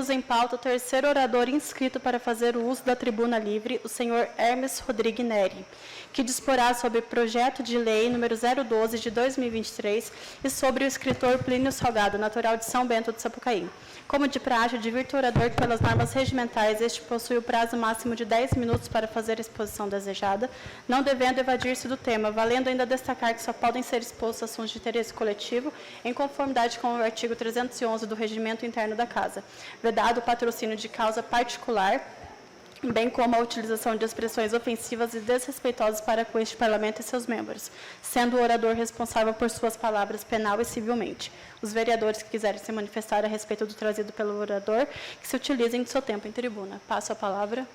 Temos em pauta o terceiro orador inscrito para fazer o uso da tribuna livre, o senhor Hermes Rodrigues Neri, que disporá sobre o projeto de lei número 012 de 2023 e sobre o escritor Plínio Salgado, natural de São Bento do Sapucaí. Como de praxe, advirto o orador que, pelas normas regimentais, este possui o prazo máximo de 10 minutos para fazer a exposição desejada, não devendo evadir-se do tema, valendo ainda destacar que só podem ser expostos assuntos de interesse coletivo, em conformidade com o artigo 311 do Regimento Interno da Casa, vedado o patrocínio de causa particular, bem como a utilização de expressões ofensivas e desrespeitosas para com este Parlamento e seus membros, sendo o orador responsável por suas palavras penal e civilmente. Os vereadores que quiserem se manifestar a respeito do trazido pelo orador, que se utilizem de seu tempo em tribuna. Passo a palavra.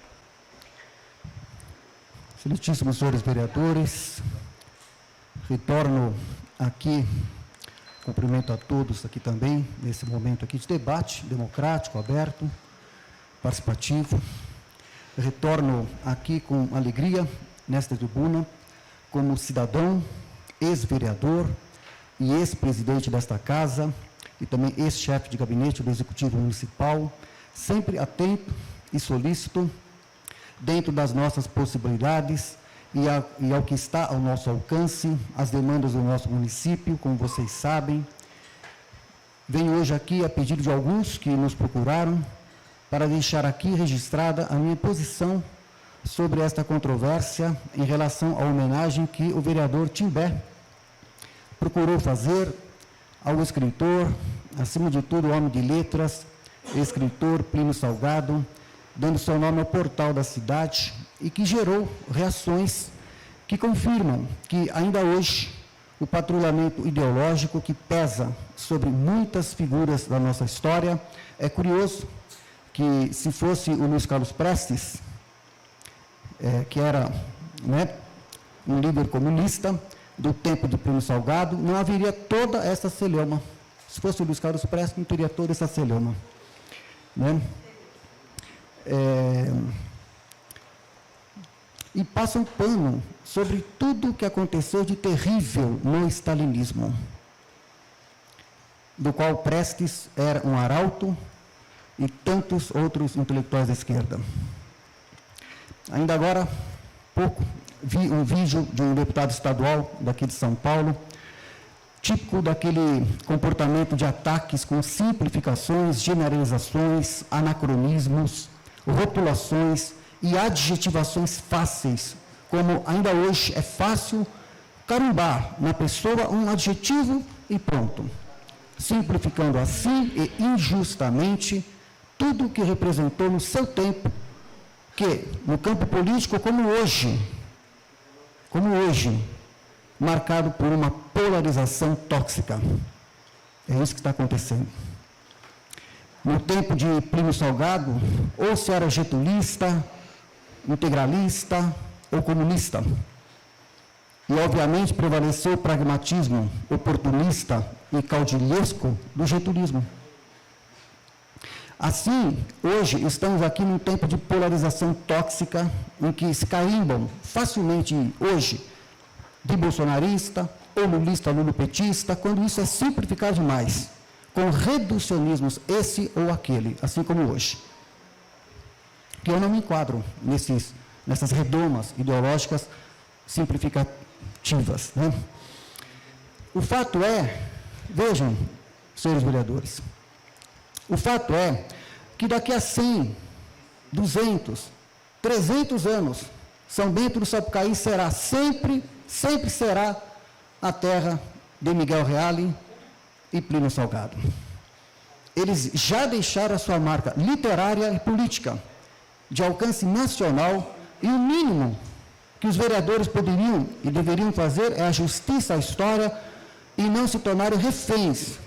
Excelentíssimos senhores vereadores, retorno aqui, cumprimento a todos aqui também, nesse momento aqui de debate democrático, aberto, participativo. Retorno aqui com alegria, nesta tribuna, como cidadão, ex-vereador e ex-presidente desta casa, e também ex-chefe de gabinete do Executivo Municipal, sempre atento e solícito, dentro das nossas possibilidades e ao que está ao nosso alcance, as demandas do nosso município, como vocês sabem. Venho hoje aqui a pedido de alguns que nos procuraram, para deixar aqui registrada a minha posição sobre esta controvérsia em relação à homenagem que o vereador Timbé procurou fazer ao escritor, acima de tudo, homem de letras, escritor Plínio Salgado, dando seu nome ao portal da cidade e que gerou reações que confirmam que ainda hoje o patrulhamento ideológico que pesa sobre muitas figuras da nossa história. É curioso que, se fosse o Luiz Carlos Prestes, que era um líder comunista do tempo de Plínio Salgado, não haveria toda essa celeuma. Se fosse o Luiz Carlos Prestes, não teria toda essa celeuma. E passa um pano sobre tudo o que aconteceu de terrível no stalinismo, do qual Prestes era um arauto, e tantos outros intelectuais da esquerda. Ainda agora, pouco, vi um vídeo de um deputado estadual daqui de São Paulo, típico daquele comportamento de ataques com simplificações, generalizações, anacronismos, rotulações e adjetivações fáceis, como ainda hoje é fácil carimbar na pessoa um adjetivo e pronto, simplificando assim e injustamente tudo o que representou no seu tempo, que no campo político, como hoje, marcado por uma polarização tóxica. É isso que está acontecendo. No tempo de Plínio Salgado, ou se era getulista, integralista ou comunista. E, obviamente, prevaleceu o pragmatismo oportunista e caudilhesco do getulismo. Assim, hoje, estamos aqui num tempo de polarização tóxica, em que se carimbam facilmente, hoje, de bolsonarista, ou lulista, lulopetista, quando isso é simplificar demais, com reducionismos, esse ou aquele, assim como hoje. Que eu não me enquadro nessas redomas ideológicas simplificativas. O fato é, vejam, senhores vereadores, o fato é que daqui a 100, 200, 300 anos, São Bento do Sapucaí será sempre será a terra de Miguel Reale e Plínio Salgado. Eles já deixaram a sua marca literária e política, de alcance nacional, e o mínimo que os vereadores poderiam e deveriam fazer é a justiça à história e não se tornarem reféns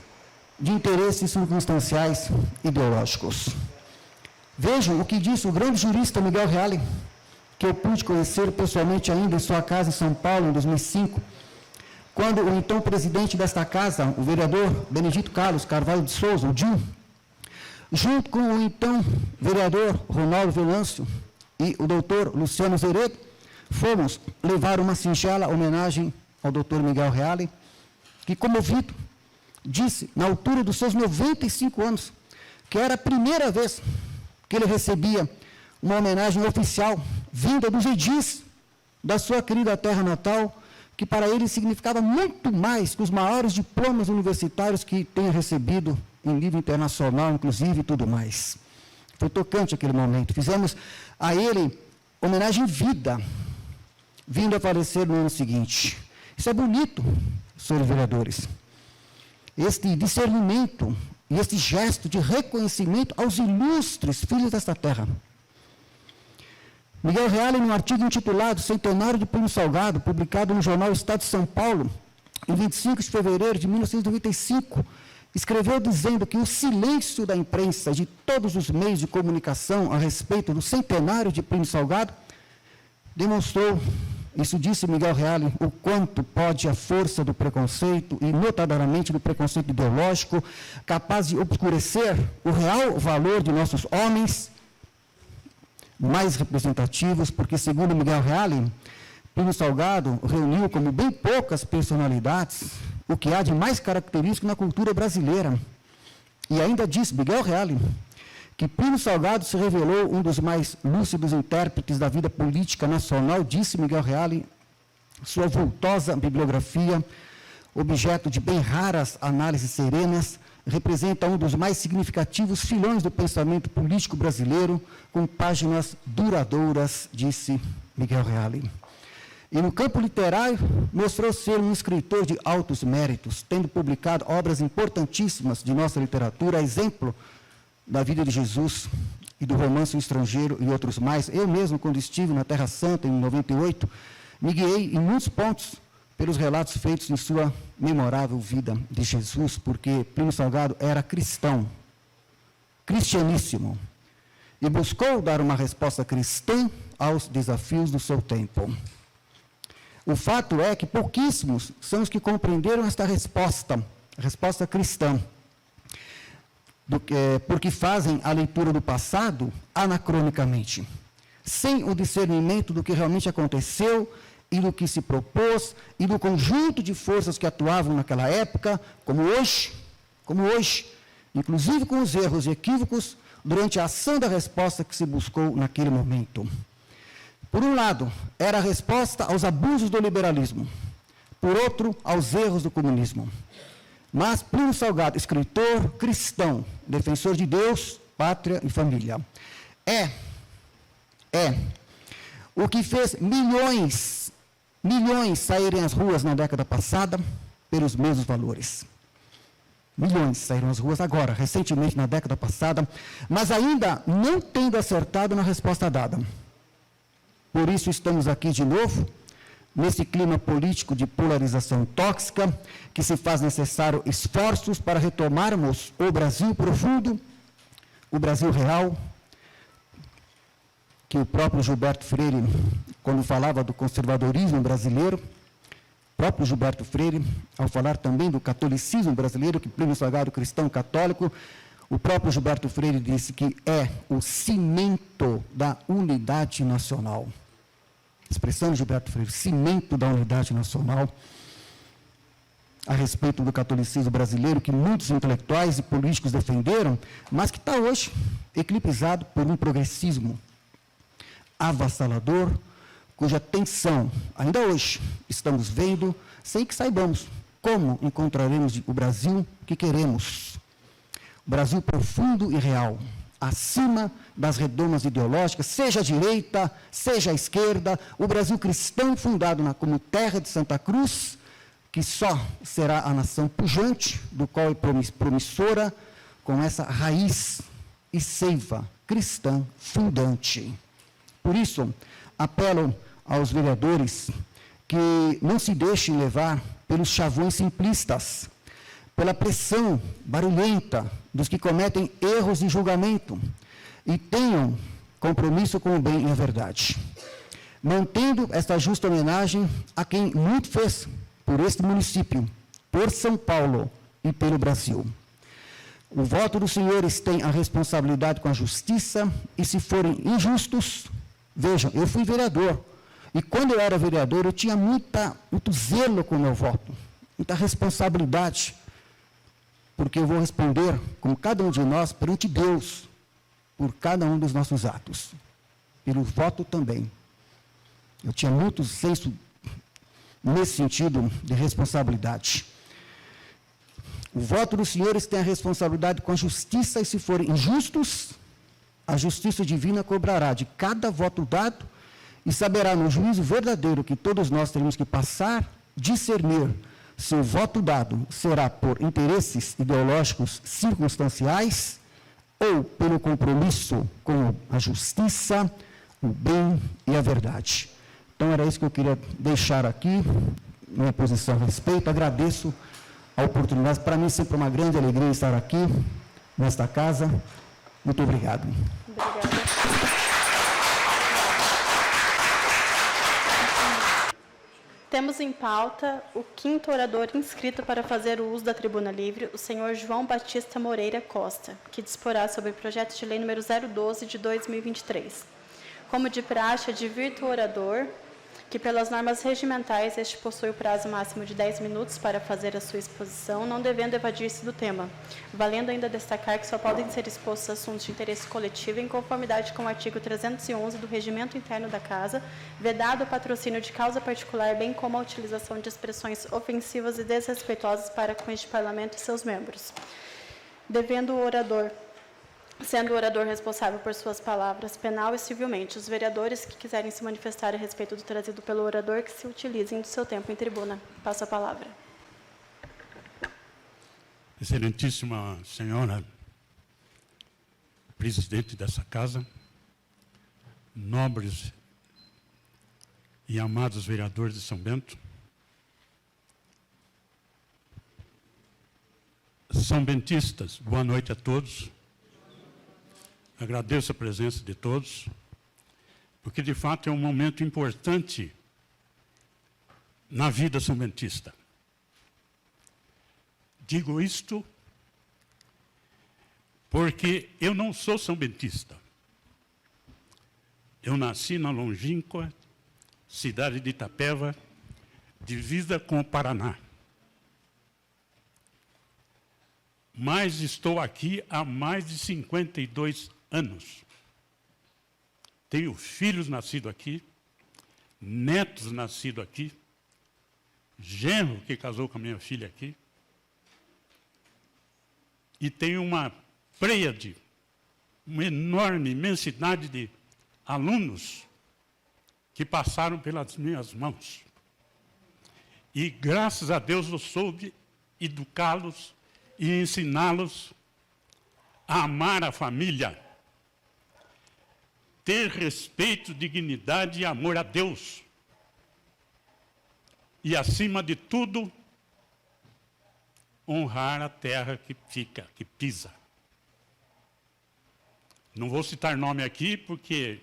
de interesses circunstanciais ideológicos. Vejam o que disse o grande jurista Miguel Reale, que eu pude conhecer pessoalmente ainda em sua casa em São Paulo, em 2005, quando o então presidente desta casa, o vereador Benedito Carlos Carvalho de Souza, o Dil, junto com o então vereador Ronaldo Venâncio e o doutor Luciano Zeredo, fomos levar uma singela homenagem ao doutor Miguel Reale, que, comovido, disse, na altura dos seus 95 anos, que era a primeira vez que ele recebia uma homenagem oficial, vinda dos edis da sua querida terra natal, que para ele significava muito mais que os maiores diplomas universitários que tenha recebido em nível internacional, inclusive, e tudo mais. Foi tocante aquele momento. Fizemos a ele homenagem em vida, vindo a falecer no ano seguinte. Isso é bonito, senhores vereadores. Este discernimento e este gesto de reconhecimento aos ilustres filhos desta terra. Miguel Reale, num artigo intitulado Centenário de Plínio Salgado, publicado no jornal Estado de São Paulo, em 25 de fevereiro de 1995, escreveu dizendo que o silêncio da imprensa e de todos os meios de comunicação a respeito do centenário de Plínio Salgado demonstrou, isso disse Miguel Reale, o quanto pode a força do preconceito, e notadamente do preconceito ideológico, capaz de obscurecer o real valor de nossos homens mais representativos, porque, segundo Miguel Reale, Plínio Salgado reuniu como bem poucas personalidades o que há de mais característico na cultura brasileira. E ainda disse Miguel Reale que Plínio Salgado se revelou um dos mais lúcidos intérpretes da vida política nacional, disse Miguel Reale, sua vultosa bibliografia, objeto de bem raras análises serenas, representa um dos mais significativos filões do pensamento político brasileiro, com páginas duradouras, disse Miguel Reale. E no campo literário, mostrou ser um escritor de altos méritos, tendo publicado obras importantíssimas de nossa literatura, a exemplo da vida de Jesus e do romance O Estrangeiro e outros mais. Eu mesmo, quando estive na Terra Santa, em 98, me guiei em muitos pontos pelos relatos feitos em sua memorável vida de Jesus, porque Plínio Salgado era cristão, cristianíssimo, e buscou dar uma resposta cristã aos desafios do seu tempo. O fato é que pouquíssimos são os que compreenderam esta resposta, a resposta cristã, porque fazem a leitura do passado anacronicamente, sem o discernimento do que realmente aconteceu e do que se propôs, e do conjunto de forças que atuavam naquela época, como hoje, inclusive com os erros e equívocos, durante a ação da resposta que se buscou naquele momento. Por um lado, era a resposta aos abusos do liberalismo, por outro, aos erros do comunismo. Mas Plínio Salgado, escritor cristão, defensor de Deus, pátria e família, é o que fez milhões saírem às ruas na década passada pelos mesmos valores. Milhões saíram às ruas agora, recentemente na década passada, mas ainda não tendo acertado na resposta dada. Por isso estamos aqui de novo, nesse clima político de polarização tóxica, que se faz necessário esforços para retomarmos o Brasil profundo, o Brasil real, que o próprio Gilberto Freire, quando falava do conservadorismo brasileiro, o próprio Gilberto Freire, ao falar também do catolicismo brasileiro, que Plínio Salgado, cristão católico, o próprio Gilberto Freire disse que é o cimento da unidade nacional. Expressão de Gilberto Freire, cimento da unidade nacional, a respeito do catolicismo brasileiro, que muitos intelectuais e políticos defenderam, mas que está hoje eclipsado por um progressismo avassalador, cuja tensão, ainda hoje, estamos vendo, sem que saibamos como encontraremos o Brasil que queremos. O Brasil profundo e real, acima das redomas ideológicas, seja a direita, seja a esquerda, o Brasil cristão fundado como terra de Santa Cruz, que só será a nação pujante, do qual é promissora, com essa raiz e seiva cristã fundante. Por isso, apelo aos vereadores que não se deixem levar pelos chavões simplistas, pela pressão barulhenta dos que cometem erros de julgamento e tenham compromisso com o bem e a verdade, mantendo esta justa homenagem a quem muito fez por este município, por São Paulo e pelo Brasil. O voto dos senhores tem a responsabilidade com a justiça e, se forem injustos, vejam, eu fui vereador, e quando eu era vereador, eu tinha muito zelo com o meu voto, muita responsabilidade. porque eu vou responder, como cada um de nós, perante Deus, por cada um dos nossos atos, pelo voto também. Eu tinha muito senso nesse sentido de responsabilidade. O voto dos senhores tem a responsabilidade com a justiça, e se forem injustos, a justiça divina cobrará de cada voto dado e saberá no juízo verdadeiro que todos nós teremos que passar, discernir se o voto dado será por interesses ideológicos circunstanciais ou pelo compromisso com a justiça, o bem e a verdade. Então, era isso que eu queria deixar aqui, minha posição a respeito. Agradeço a oportunidade. Para mim, sempre uma grande alegria estar aqui, nesta casa. Muito obrigado. Obrigada. Temos em pauta o 5º orador inscrito para fazer o uso da tribuna livre, o senhor João Batista Moreira Costa, que disporá sobre o projeto de lei número 012 de 2023. Como de praxe, advirto o orador que, pelas normas regimentais, este possui o prazo máximo de 10 minutos para fazer a sua exposição, não devendo evadir-se do tema, valendo ainda destacar que só podem ser expostos assuntos de interesse coletivo em conformidade com o artigo 311 do Regimento Interno da Casa, vedado o patrocínio de causa particular, bem como a utilização de expressões ofensivas e desrespeitosas para com este Parlamento e seus membros. Sendo o orador responsável por suas palavras, penal e civilmente, os vereadores que quiserem se manifestar a respeito do trazido pelo orador, que se utilizem do seu tempo em tribuna. Passo a palavra. Excelentíssima senhora presidente dessa casa, nobres e amados vereadores de São Bento, são bentistas, boa noite a todos. Agradeço a presença de todos, porque, de fato, é um momento importante na vida são-bentista. Digo isto porque eu não sou são-bentista. Eu nasci na longínqua cidade de Itapeva, divisa com o Paraná. Mas estou aqui há mais de 52 anos. Tenho filhos nascidos aqui, netos nascidos aqui, genro que casou com a minha filha aqui, e tenho uma pleiade, uma enorme imensidade de alunos que passaram pelas minhas mãos. E, graças a Deus, eu soube educá-los e ensiná-los a amar a família, ter respeito, dignidade e amor a Deus. E, acima de tudo, honrar a terra que fica, que pisa. Não vou citar nome aqui, porque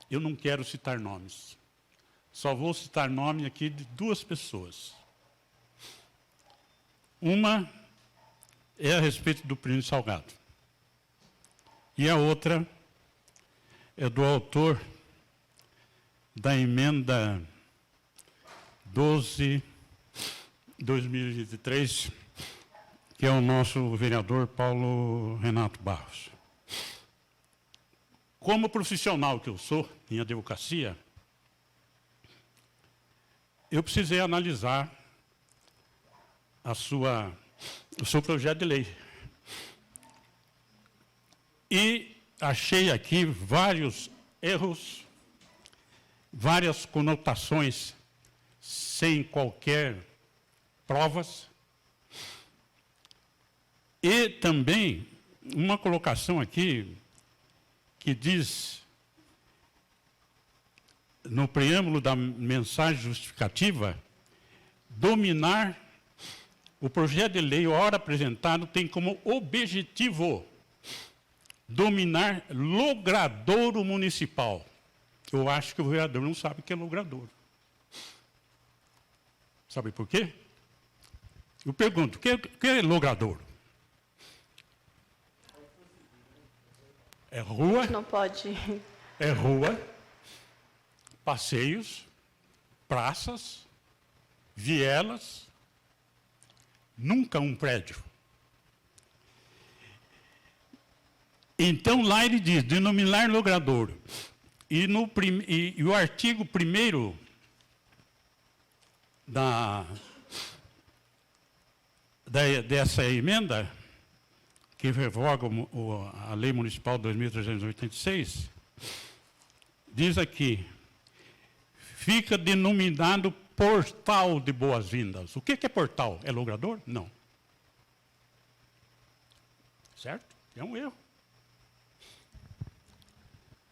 eu não quero citar nomes. Só vou citar nome aqui de duas pessoas. Uma é a respeito do Plínio Salgado. E a outra é do autor da emenda 12/2023, que é o nosso vereador Paulo Renato Barros. Como profissional que eu sou em advocacia, eu precisei analisar o seu projeto de lei. E achei aqui vários erros, várias conotações sem qualquer provas, e também uma colocação aqui que diz, no preâmbulo da mensagem justificativa, dominar o projeto de lei, a hora apresentado, tem como objetivo dominar logradouro municipal. Eu acho que o vereador não sabe o que é logradouro. Sabe por quê? Eu pergunto, o que é logradouro? É rua? Não pode. É rua, passeios, praças, vielas, nunca um prédio. Então, lá ele diz, denominar logradouro. E o artigo 1º dessa emenda, que revoga a Lei Municipal 2386, diz aqui, fica denominado Portal de Boas-Vindas. O que é portal? É logrador? Não. Certo? É um erro.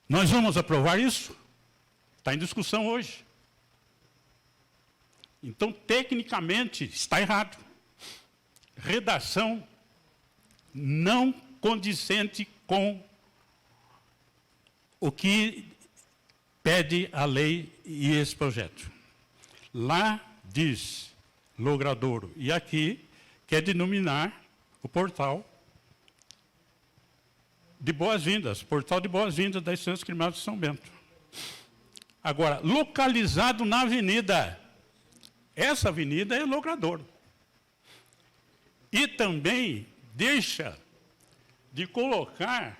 Nós vamos aprovar isso? Está em discussão hoje. Então, tecnicamente, está errado. Redação não condizente com o que pede a lei e esse projeto. Lá diz logradouro, e aqui quer denominar o portal de boas-vindas, portal de boas-vindas das Santas Crimadas de São Bento. Agora, localizado na avenida, essa avenida é logradouro. E também deixa de colocar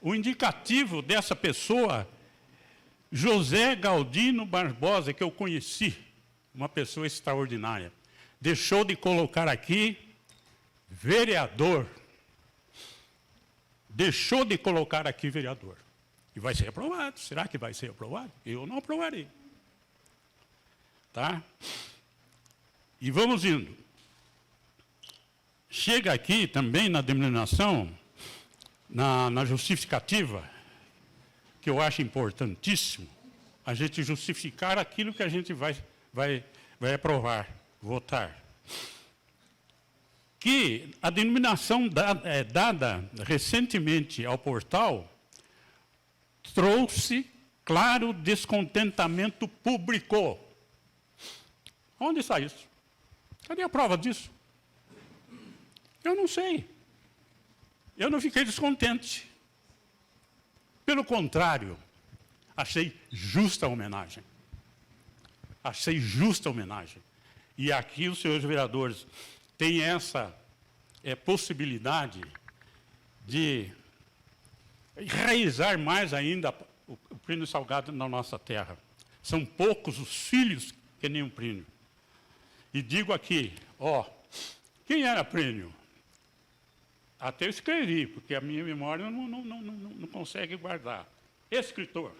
o indicativo dessa pessoa, José Galdino Barbosa, que eu conheci, uma pessoa extraordinária. Deixou de colocar aqui vereador. Deixou de colocar aqui vereador. E vai ser aprovado. Será que vai ser aprovado? Eu não aprovarei. Tá? E vamos indo. Chega aqui também na denominação, na justificativa, que eu acho importantíssimo, a gente justificar aquilo que a gente vai aprovar, votar. Que a denominação dada recentemente ao portal trouxe claro descontentamento público. Onde está isso? Cadê a prova disso? Eu não sei. Eu não fiquei descontente. Pelo contrário, achei justa a homenagem. Achei justa a homenagem. E aqui os senhores vereadores têm essa possibilidade de enraizar mais ainda o Plínio Salgado na nossa terra. São poucos os filhos que nem o Plínio. E digo aqui, quem era Plínio? Até eu escrevi, porque a minha memória não consegue guardar. Escritor,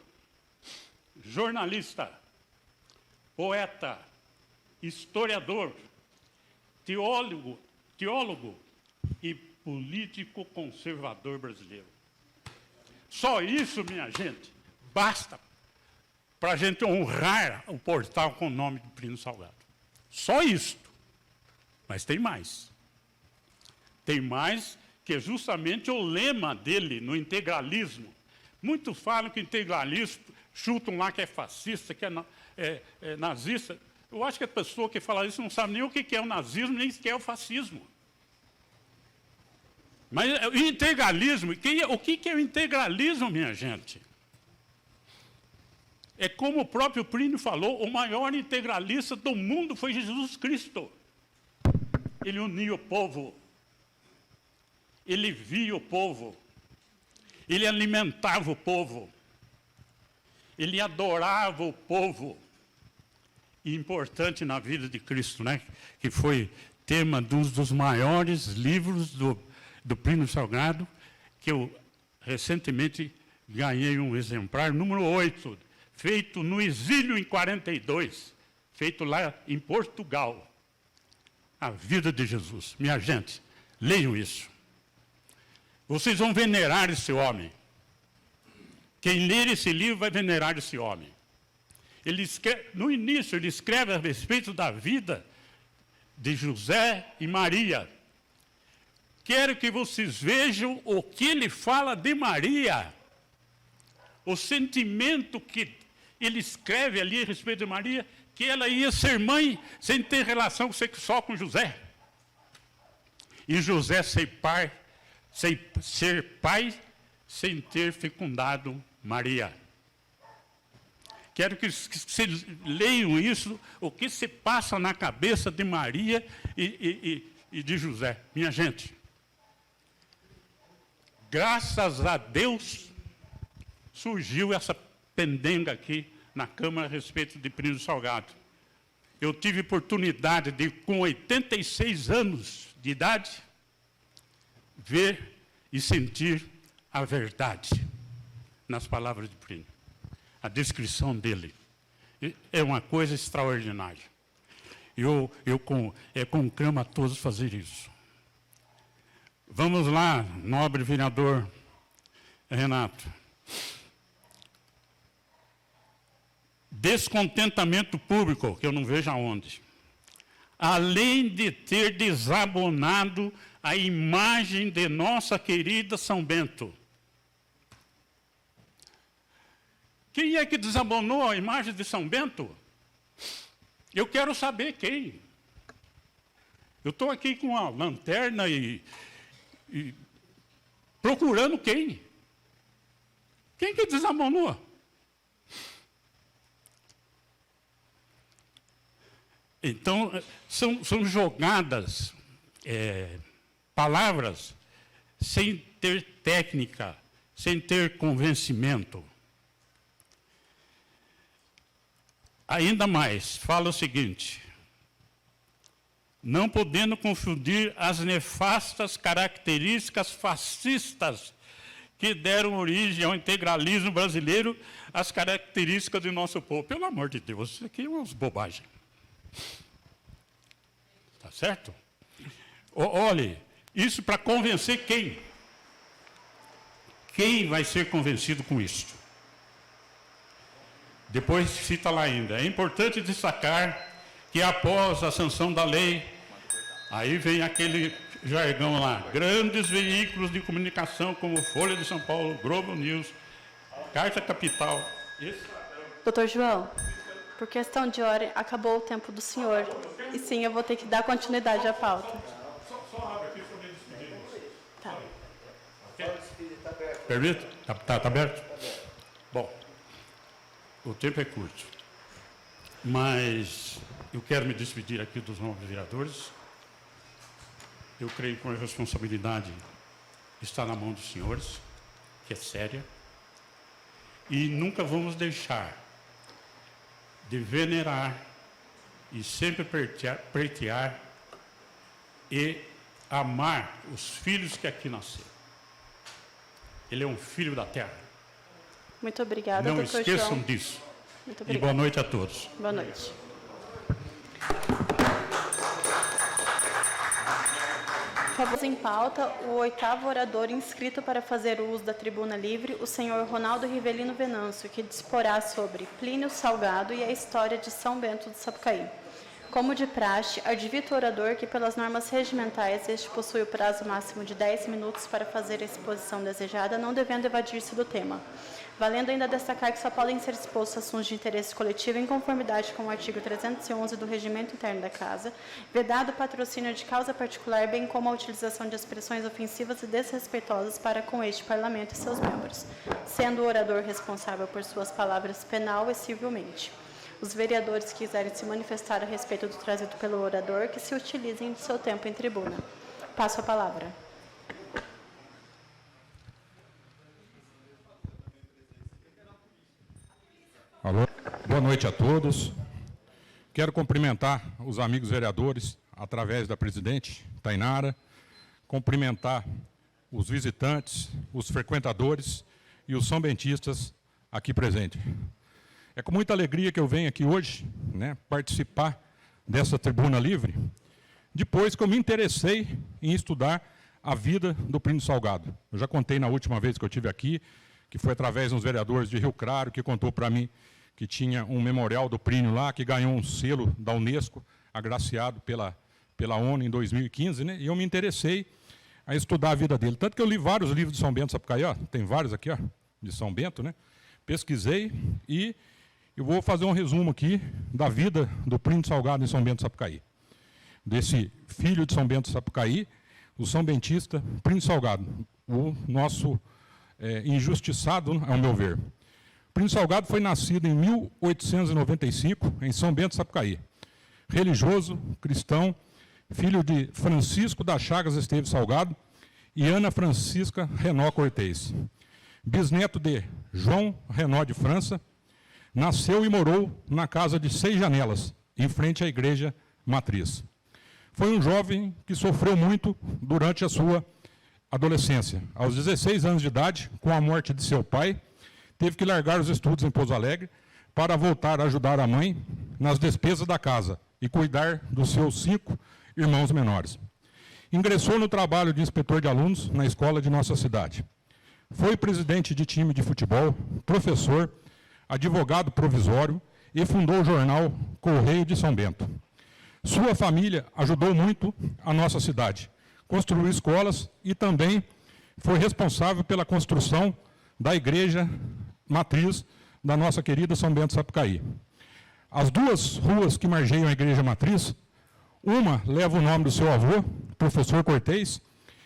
jornalista, poeta, historiador, teólogo e político conservador brasileiro. Só isso, minha gente, basta para a gente honrar o portal com o nome do Plínio Salgado. Só isto. Mas tem mais. Tem mais, que é justamente o lema dele no integralismo. Muitos falam que integralismo, chutam lá que é fascista, que é nazista. Eu acho que a pessoa que fala isso não sabe nem o que é o nazismo, nem o que é o fascismo. Mas o integralismo, o que é o integralismo, minha gente? É como o próprio Plínio falou, o maior integralista do mundo foi Jesus Cristo. Ele unia o povo. Ele via o povo. Ele alimentava o povo. Ele adorava o povo. E importante na vida de Cristo, né? Que foi tema dos maiores livros do Plínio Salgado, que eu recentemente ganhei um exemplar, número 8, feito no exílio em 42, feito lá em Portugal. A vida de Jesus. Minha gente, leiam isso. Vocês vão venerar esse homem. Quem ler esse livro vai venerar esse homem. No início, ele escreve a respeito da vida de José e Maria. Quero que vocês vejam o que ele fala de Maria. O sentimento que ele escreve ali a respeito de Maria, que ela ia ser mãe sem ter relação sexual com José. E José ser pai sem ter fecundado Maria. Quero que vocês leiam isso, o que se passa na cabeça de Maria e de José. Minha gente, graças a Deus, surgiu essa pendenga aqui na Câmara a respeito de Plínio Salgado. Eu tive oportunidade de, com 86 anos de idade, ver e sentir a verdade nas palavras de Plínio. A descrição dele é uma coisa extraordinária. Eu conclamo a todos fazer isso. Vamos lá, nobre vereador Renato. Descontentamento público, que eu não vejo aonde. Além de ter desabonado a imagem de nossa querida São Bento. Quem é que desabonou a imagem de São Bento? Eu quero saber quem. Eu estou aqui com a lanterna e procurando quem. Quem que desabonou? Então, são jogadas palavras sem ter técnica, sem ter convencimento. Ainda mais, fala o seguinte: não podendo confundir as nefastas características fascistas que deram origem ao integralismo brasileiro, as características do nosso povo. Pelo amor de Deus, isso aqui é umas bobagens. Tá certo? Olhe, isso para convencer quem? Quem vai ser convencido com isso? Depois cita lá ainda, é importante destacar que após a sanção da lei, aí vem aquele jargão lá, grandes veículos de comunicação como Folha de São Paulo, Globo News, Carta Capital. Doutor João, por questão de ordem, acabou o tempo do senhor. E sim, eu vou ter que dar continuidade à pauta. Só abre aqui para me despedir. Tá. Permite? Está aberto? Bom. O tempo é curto, mas eu quero me despedir aqui dos nobres vereadores. Eu creio que a responsabilidade está na mão dos senhores, que é séria, e nunca vamos deixar de venerar e sempre pleitear e amar os filhos que aqui nasceram. Ele é um filho da terra. Muito obrigada, Não doutor esqueçam João. disso. Muito E boa noite a todos. Boa noite. Favor em pauta, o 8º orador inscrito para fazer o uso da tribuna livre, o senhor Ronaldo Rivelino Venâncio, que disporá sobre Plínio Salgado e a história de São Bento do Sapucaí. Como de praxe, advito o orador que, pelas normas regimentais, este possui o prazo máximo de 10 minutos para fazer a exposição desejada, não devendo evadir-se do tema. Valendo ainda destacar que só podem ser expostos assuntos de interesse coletivo em conformidade com o artigo 311 do Regimento Interno da Casa, vedado o patrocínio de causa particular, bem como a utilização de expressões ofensivas e desrespeitosas para com este Parlamento e seus membros, sendo o orador responsável por suas palavras penal e civilmente. Os vereadores que quiserem se manifestar a respeito do trazido pelo orador, que se utilizem do seu tempo em tribuna. Passo a palavra. Alô, boa noite a todos. Quero cumprimentar os amigos vereadores, através da presidente, Tainara, cumprimentar os visitantes, os frequentadores e os são-bentistas aqui presentes. É com muita alegria que eu venho aqui hoje, participar dessa tribuna livre, depois que eu me interessei em estudar a vida do Plínio Salgado. Eu já contei na última vez que eu estive aqui, que foi através dos vereadores de Rio Claro, que contou para mim que tinha um memorial do Plínio lá, que ganhou um selo da Unesco, agraciado pela ONU em 2015, e eu me interessei a estudar a vida dele. Tanto que eu li vários livros de São Bento Sapucaí, tem vários aqui, de São Bento, pesquisei e eu vou fazer um resumo aqui da vida do Plínio Salgado em São Bento Sapucaí. Desse filho de São Bento Sapucaí, o são bentista Plínio Salgado, o nosso injustiçado, ao meu ver. Plínio Salgado foi nascido em 1895, em São Bento, Sapucaí. Religioso, cristão, filho de Francisco das Chagas Esteves Salgado e Ana Francisca Renó Cortez. Bisneto de João Renó de França, nasceu e morou na casa de 6 janelas, em frente à igreja matriz. Foi um jovem que sofreu muito durante a sua adolescência. Aos 16 anos de idade, com a morte de seu pai, teve que largar os estudos em Pouso Alegre para voltar a ajudar a mãe nas despesas da casa e cuidar dos seus 5 irmãos menores. Ingressou no trabalho de inspetor de alunos na escola de nossa cidade. Foi presidente de time de futebol, professor, advogado provisório e fundou o jornal Correio de São Bento. Sua família ajudou muito a nossa cidade, construiu escolas e também foi responsável pela construção da igreja matriz da nossa querida São Bento Sapucaí. As 2 ruas que margeiam a igreja matriz, uma leva o nome do seu avô, professor Cortez,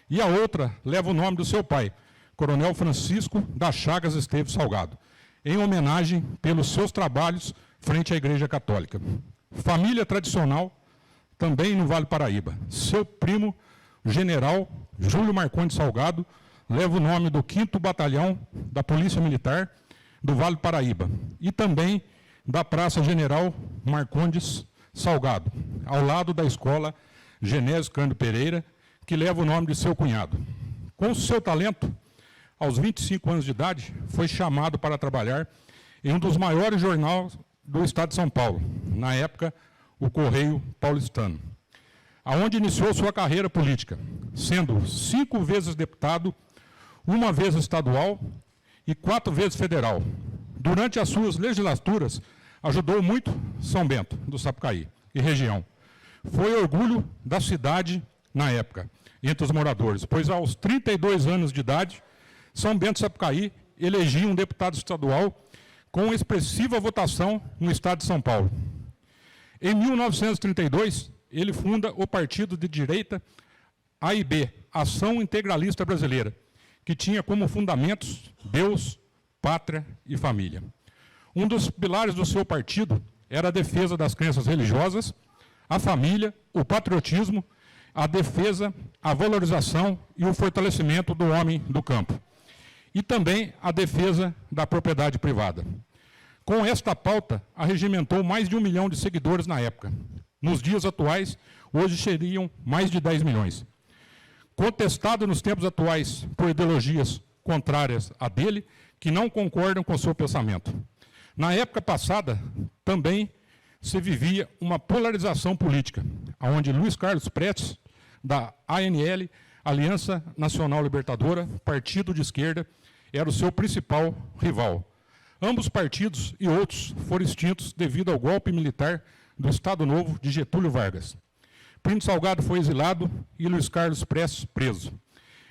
e a outra leva o nome do seu pai, Coronel Francisco das Chagas Esteves Salgado, em homenagem pelos seus trabalhos frente à Igreja Católica. Família tradicional, também no Vale Paraíba. Seu primo, general Júlio Marcondes Salgado, leva o nome do 5º Batalhão da Polícia Militar do Vale Paraíba e também da Praça General Marcondes Salgado, ao lado da Escola Genésio Cândido Pereira, que leva o nome de seu cunhado. Com seu talento, aos 25 anos de idade, foi chamado para trabalhar em um dos maiores jornais do estado de São Paulo, na época, o Correio Paulistano, aonde iniciou sua carreira política, sendo 5 vezes deputado, 1 vez estadual e 4 vezes federal. Durante as suas legislaturas, ajudou muito São Bento, do Sapucaí e região. Foi orgulho da cidade na época, entre os moradores, pois aos 32 anos de idade, São Bento Sapucaí elegia um deputado estadual com expressiva votação no estado de São Paulo. Em 1932, ele funda o partido de direita AIB, Ação Integralista Brasileira, que tinha como fundamentos Deus, pátria e família. Um dos pilares do seu partido era a defesa das crenças religiosas, a família, o patriotismo, a defesa, a valorização e o fortalecimento do homem do campo. E também a defesa da propriedade privada. Com esta pauta, arregimentou mais de 1 milhão de seguidores na época. Nos dias atuais, hoje seriam mais de 10 milhões. Contestado nos tempos atuais por ideologias contrárias a dele, que não concordam com seu pensamento. Na época passada, também se vivia uma polarização política, onde Luiz Carlos Prestes, da ANL, Aliança Nacional Libertadora, partido de esquerda, era o seu principal rival. Ambos partidos e outros foram extintos devido ao golpe militar do Estado Novo de Getúlio Vargas. Plínio Salgado foi exilado e Luiz Carlos Prestes preso.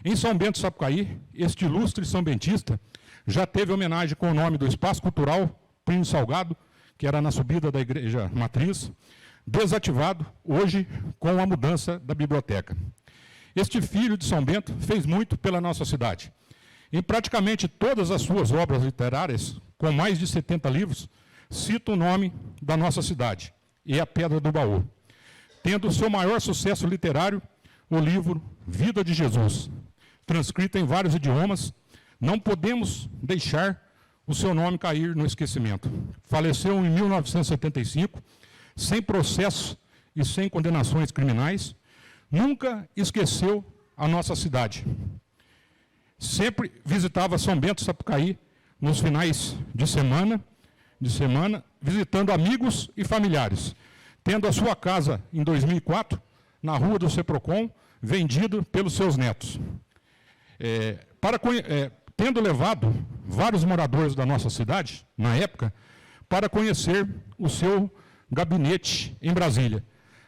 Em São Bento Sapucaí, este ilustre sambentista já teve homenagem com o nome do Espaço Cultural Plínio Salgado, que era na subida da Igreja Matriz, desativado hoje com a mudança da biblioteca. Este filho de São Bento fez muito pela nossa cidade. Em praticamente todas as suas obras literárias, com mais de 70 livros, cita o nome da nossa cidade, e a Pedra do Baú. Tendo seu maior sucesso literário, o livro Vida de Jesus, transcrito em vários idiomas, não podemos deixar o seu nome cair no esquecimento. Faleceu em 1975, sem processo e sem condenações criminais, nunca esqueceu a nossa cidade. Sempre visitava São Bento Sapucaí nos finais de semana, visitando amigos e familiares, tendo a sua casa em 2004, na rua do Ceprocom, vendido pelos seus netos. Tendo levado vários moradores da nossa cidade, na época, para conhecer o seu gabinete em Brasília,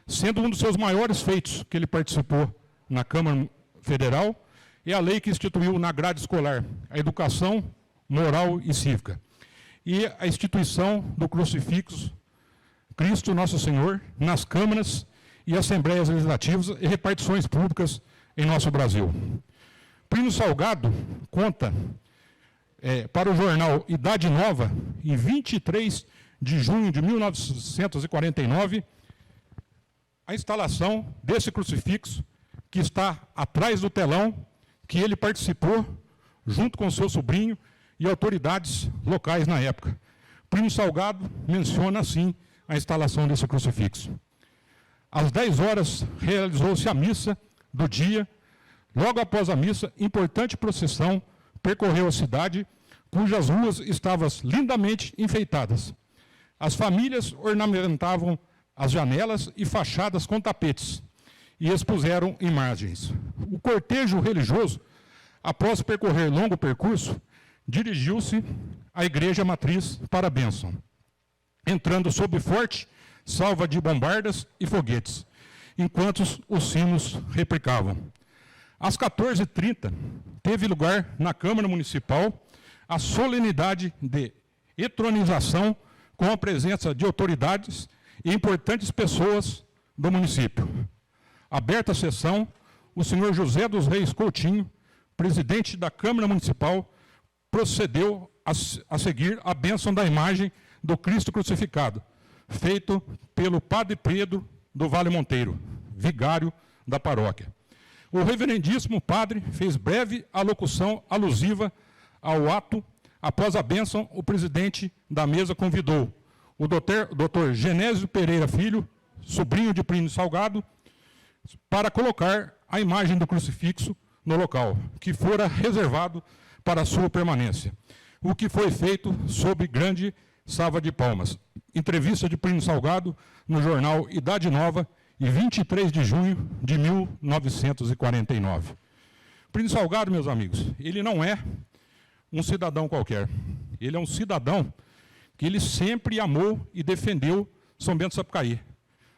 sendo um dos seus maiores feitos que ele participou na Câmara Federal, é a lei que instituiu na grade escolar a educação moral e cívica, e a instituição do crucifixo Cristo Nosso Senhor nas câmaras e assembleias legislativas e repartições públicas em nosso Brasil. Plínio Salgado conta para o jornal Idade Nova, em 23 de junho de 1949, a instalação desse crucifixo, que está atrás do telão, que ele participou, junto com seu sobrinho e autoridades locais na época. Plínio Salgado menciona, assim, a instalação desse crucifixo. Às 10 horas, realizou-se a missa do dia. Logo após a missa, importante procissão percorreu a cidade, cujas ruas estavam lindamente enfeitadas. As famílias ornamentavam as janelas e fachadas com tapetes e expuseram imagens. O cortejo religioso, após percorrer longo percurso, dirigiu-se à igreja matriz para a bênção, entrando sob forte salva de bombardas e foguetes, enquanto os sinos replicavam. Às 14h30, teve lugar na Câmara Municipal a solenidade de entronização com a presença de autoridades e importantes pessoas do município. Aberta a sessão, o senhor José dos Reis Coutinho, presidente da Câmara Municipal, procedeu a seguir a bênção da imagem do Cristo crucificado, feito pelo padre Pedro do Vale Monteiro, vigário da paróquia. O reverendíssimo padre fez breve alocução alusiva ao ato. Após a bênção, o presidente da mesa convidou o doutor Genésio Pereira Filho, sobrinho de Plínio Salgado, para colocar a imagem do crucifixo no local, que fora reservado para a sua permanência, o que foi feito sob grande salva de palmas. Entrevista de Plínio Salgado no jornal Idade Nova, em 23 de junho de 1949. Plínio Salgado, meus amigos, ele não é um cidadão qualquer. Ele é um cidadão que ele sempre amou e defendeu São Bento do Sapucaí.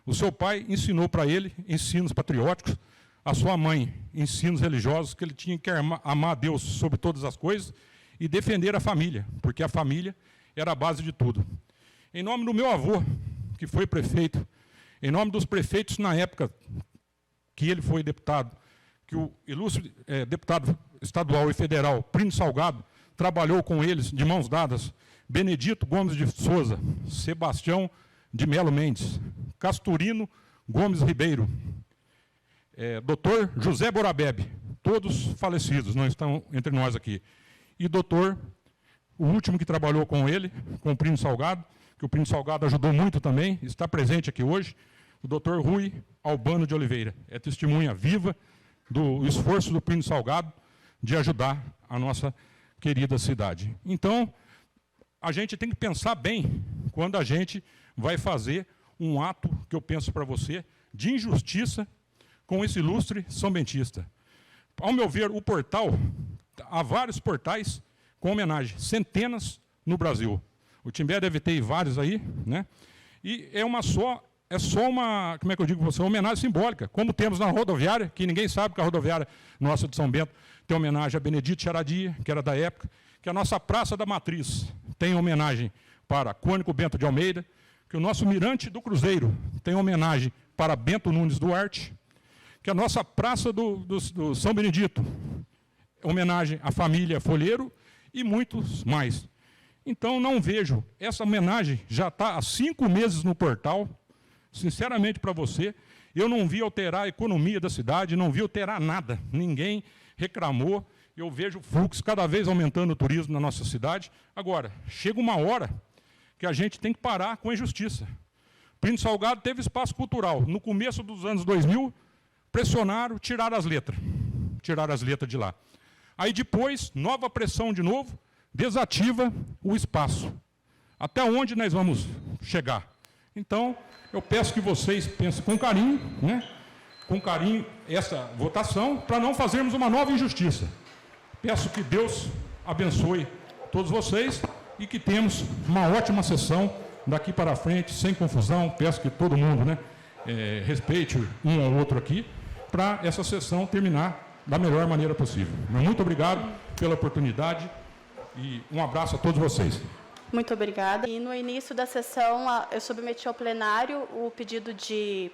O seu pai ensinou para ele ensinos patrióticos, a sua mãe ensinos religiosos, que ele tinha que amar a Deus sobre todas as coisas e defender a família, porque a família era a base de tudo. Em nome do meu avô, que foi prefeito, em nome dos prefeitos na época que ele foi deputado, que o ilustre deputado estadual e federal, Plínio Salgado, trabalhou com eles de mãos dadas, Benedito Gomes de Souza, Sebastião de Melo Mendes, Casturino Gomes Ribeiro, doutor José Borabebe, todos falecidos, não estão entre nós aqui, e doutor, o último que trabalhou com ele, com o Plínio Salgado, que o Plínio Salgado ajudou muito também, está presente aqui hoje, o doutor Rui Albano de Oliveira. É testemunha viva do esforço do Plínio Salgado de ajudar a nossa querida cidade. Então, a gente tem que pensar bem quando a gente vai fazer um ato, que eu penso para você, de injustiça com esse ilustre São Bentista. Ao meu ver, o portal, há vários portais com homenagem, centenas no Brasil. O Timbé deve ter vários aí, né? E é só uma, como é que eu digo para você, uma homenagem simbólica, como temos na rodoviária, que ninguém sabe que a rodoviária nossa de São Bento tem homenagem a Benedito Charadia, que era da época, que a nossa Praça da Matriz tem homenagem para Cônigo Bento de Almeida, que o nosso Mirante do Cruzeiro tem homenagem para Bento Nunes Duarte, que a nossa Praça do São Benedito, homenagem à família Folheiro e muitos mais. Então, não vejo, essa homenagem já está há 5 meses no portal, sinceramente para você, eu não vi alterar a economia da cidade, não vi alterar nada, ninguém reclamou, eu vejo o fluxo cada vez aumentando o turismo na nossa cidade. Agora, chega uma hora que a gente tem que parar com a injustiça. Plínio Salgado teve espaço cultural, no começo dos anos 2000, pressionaram, tiraram as letras de lá. Aí depois, nova pressão de novo, desativa o espaço. Até onde nós vamos chegar? Então, eu peço que vocês pensem com carinho, né? Com carinho, essa votação, para não fazermos uma nova injustiça. Peço que Deus abençoe todos vocês e que temos uma ótima sessão daqui para frente, sem confusão. Peço que todo mundo, né, respeite um ao outro aqui, para essa sessão terminar da melhor maneira possível. Muito obrigado pela oportunidade e um abraço a todos vocês. Muito obrigada. E no início da sessão, eu submeti ao plenário o pedido de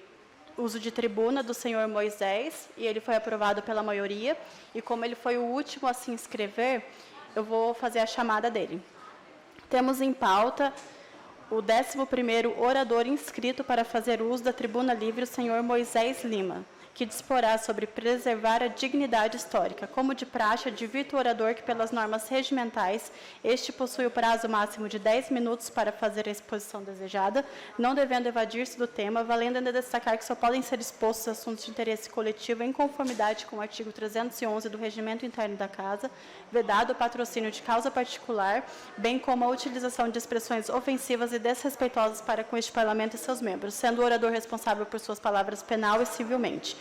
uso de tribuna do senhor Moisés, e ele foi aprovado pela maioria. E como ele foi o último a se inscrever, Eu vou fazer a chamada dele. Temos em pauta o 11º orador inscrito para fazer uso da tribuna livre, o senhor Moisés Lima, que disporá sobre preservar a dignidade histórica. Como de praxe, advirto o orador que, pelas normas regimentais, este possui o prazo máximo de 10 minutos para fazer a exposição desejada, não devendo evadir-se do tema, valendo ainda destacar que só podem ser expostos assuntos de interesse coletivo em conformidade com o artigo 311 do Regimento Interno da Casa, vedado o patrocínio de causa particular, bem como a utilização de expressões ofensivas e desrespeitosas para com este Parlamento e seus membros, sendo o orador responsável por suas palavras penal e civilmente.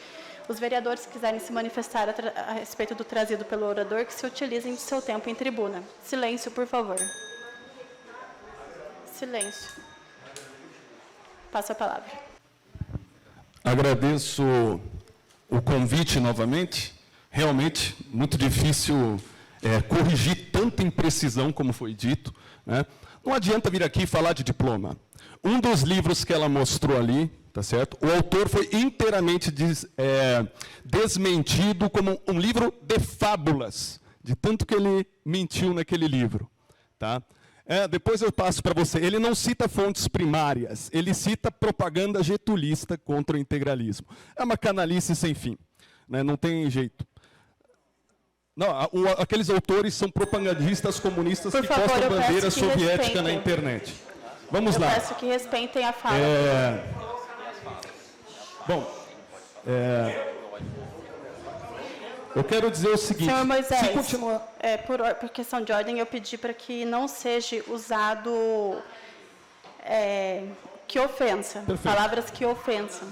Os vereadores que quiserem se manifestar a respeito do trazido pelo orador, que se utilizem de seu tempo em tribuna. Silêncio, por favor. Silêncio. Passo a palavra. Agradeço o convite novamente. Realmente, muito difícil corrigir tanta imprecisão como foi dito, né? Não adianta vir aqui falar de diploma. Um dos livros que ela mostrou ali, tá certo? O autor foi inteiramente desmentido como um livro de fábulas, de tanto que ele mentiu naquele livro, tá? Depois eu passo para você. Ele não cita fontes primárias, ele cita propaganda getulista contra o integralismo. É uma canalice sem fim, né? Não tem jeito. Não, aqueles autores são propagandistas comunistas que postam bandeira soviética na internet. Vamos lá. Eu peço que respeitem a fala. Bom, eu quero dizer o seguinte... Senhor Moisés, se continuar... por questão de ordem, eu pedi para que não seja usado que ofensa, Perfeito. palavras que ofendam.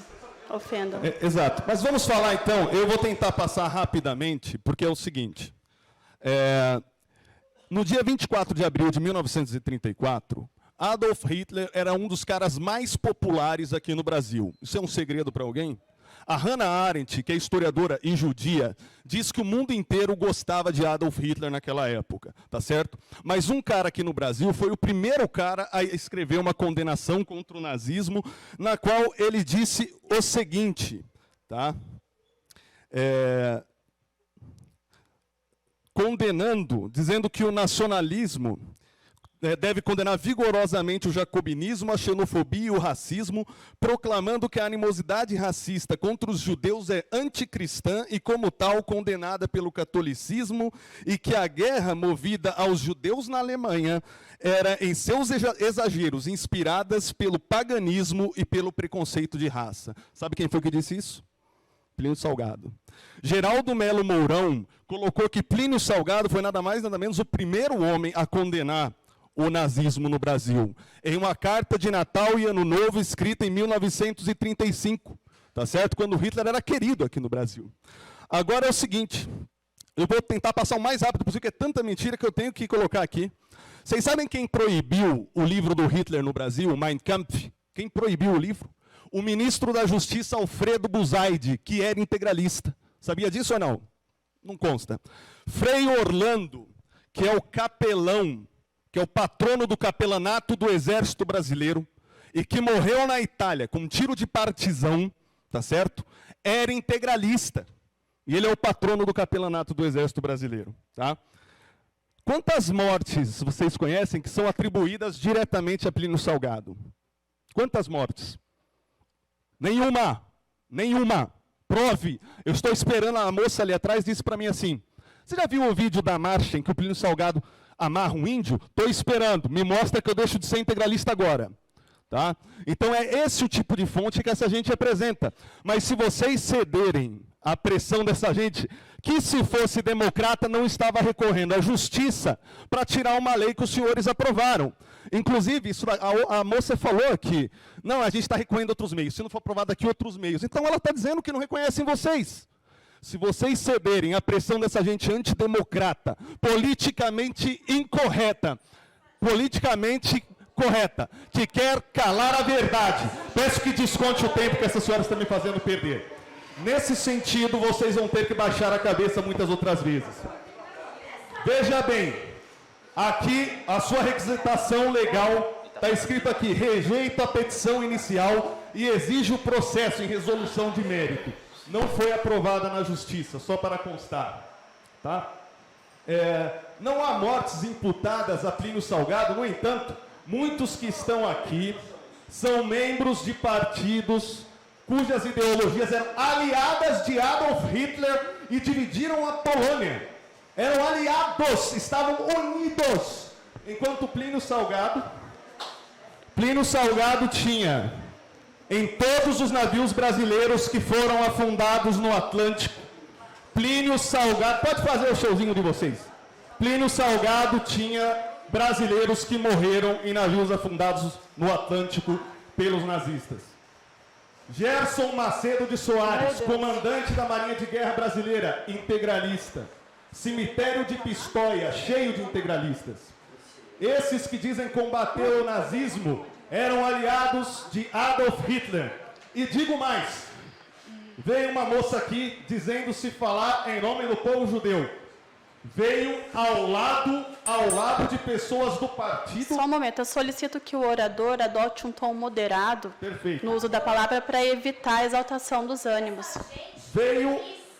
Exato. Mas vamos falar, então, eu vou tentar passar rapidamente, porque é o seguinte. No dia 24 de abril de 1934, Adolf Hitler era um dos caras mais populares aqui no Brasil. Isso é um segredo para alguém? A Hannah Arendt, que é historiadora e judia, diz que o mundo inteiro gostava de Adolf Hitler naquela época, tá certo? Mas um cara aqui no Brasil foi o primeiro cara a escrever uma condenação contra o nazismo, na qual ele disse o seguinte, tá? Condenando, dizendo que o nacionalismo deve condenar vigorosamente o jacobinismo, a xenofobia e o racismo, proclamando que a animosidade racista contra os judeus é anticristã e, como tal, condenada pelo catolicismo, e que a guerra movida aos judeus na Alemanha era, em seus exageros, inspiradas pelo paganismo e pelo preconceito de raça. Sabe quem foi que disse isso? Plínio Salgado. Geraldo Melo Mourão colocou que Plínio Salgado foi nada mais nada menos o primeiro homem a condenar o nazismo no Brasil, em uma carta de Natal e Ano Novo escrita em 1935, tá certo? Quando Hitler era querido aqui no Brasil. Agora é o seguinte, eu vou tentar passar o mais rápido possível, porque é tanta mentira que eu tenho que colocar aqui. Vocês sabem quem proibiu o livro do Hitler no Brasil, o Mein Kampf? Quem proibiu o livro? O ministro da Justiça, Alfredo Buzaide, que era integralista. Sabia disso ou não? Não consta. Frei Orlando, que é o capelão, que é o patrono do capelanato do Exército Brasileiro, e que morreu na Itália com um tiro de partizão, tá certo? Era integralista. E ele é o patrono do capelanato do Exército Brasileiro, tá? Quantas mortes vocês conhecem que são atribuídas diretamente a Plínio Salgado? Quantas mortes? Nenhuma. Nenhuma. Prove. Eu estou esperando, a moça ali atrás disse para mim assim, você já viu o vídeo da marcha em que o Plínio Salgado amarra um índio? Estou esperando, me mostra que eu deixo de ser integralista agora. Tá? Então é esse o tipo de fonte que essa gente apresenta. Mas se vocês cederem à pressão dessa gente, que se fosse democrata não estava recorrendo à justiça para tirar uma lei que os senhores aprovaram. Inclusive, isso, a moça falou aqui, não, a gente está recorrendo a outros meios, se não for aprovado aqui, outros meios. Então ela está dizendo que não reconhecem vocês. Se vocês cederem à pressão dessa gente antidemocrata, politicamente incorreta, politicamente correta, que quer calar a verdade, peço que desconte o tempo que essa senhora está me fazendo perder. Nesse sentido, vocês vão ter que baixar a cabeça muitas outras vezes. Veja bem, aqui a sua requisitação legal, está escrito aqui, rejeita a petição inicial e exige o processo em resolução de mérito. Não foi aprovada na justiça, só para constar. Tá? Não há mortes imputadas a Plínio Salgado, no entanto, muitos que estão aqui são membros de partidos cujas ideologias eram aliadas de Adolf Hitler e dividiram a Polônia. Eram aliados, estavam unidos. Enquanto Plínio Salgado tinha em todos os navios brasileiros que foram afundados no Atlântico, Plínio Salgado, pode fazer o showzinho de vocês. Plínio Salgado tinha brasileiros que morreram em navios afundados no Atlântico pelos nazistas. Gerson Macedo de Soares, comandante da Marinha de Guerra Brasileira, integralista. Cemitério de Pistoia, cheio de integralistas. Esses que dizem combater o nazismo eram aliados de Adolf Hitler. E digo mais, veio uma moça aqui dizendo-se falar em nome do povo judeu. Veio ao lado de pessoas do partido... Só um momento, eu solicito que o orador adote um tom moderado no uso da palavra para evitar a exaltação dos ânimos. Veio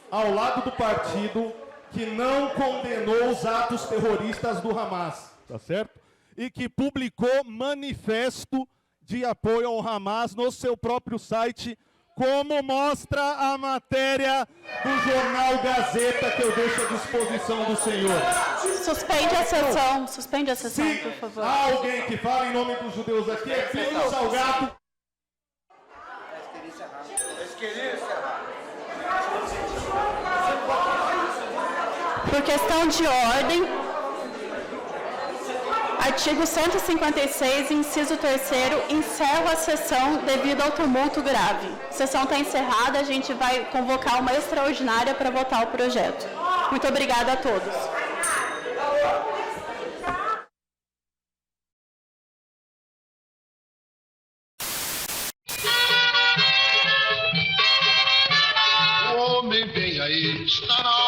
ao lado do partido que não condenou os atos terroristas do Hamas, tá certo? E que publicou manifesto de apoio ao Hamas no seu próprio site, como mostra a matéria do jornal Gazeta, que eu deixo à disposição do senhor. Suspende a sessão, por favor. Há alguém que fala em nome dos judeus aqui, é Plínio Salgado. Por questão de ordem, artigo 156, inciso 3º, encerro a sessão devido ao tumulto grave. A sessão está encerrada, a gente vai convocar uma extraordinária para votar o projeto. Muito obrigada a todos. O homem vem aí, está na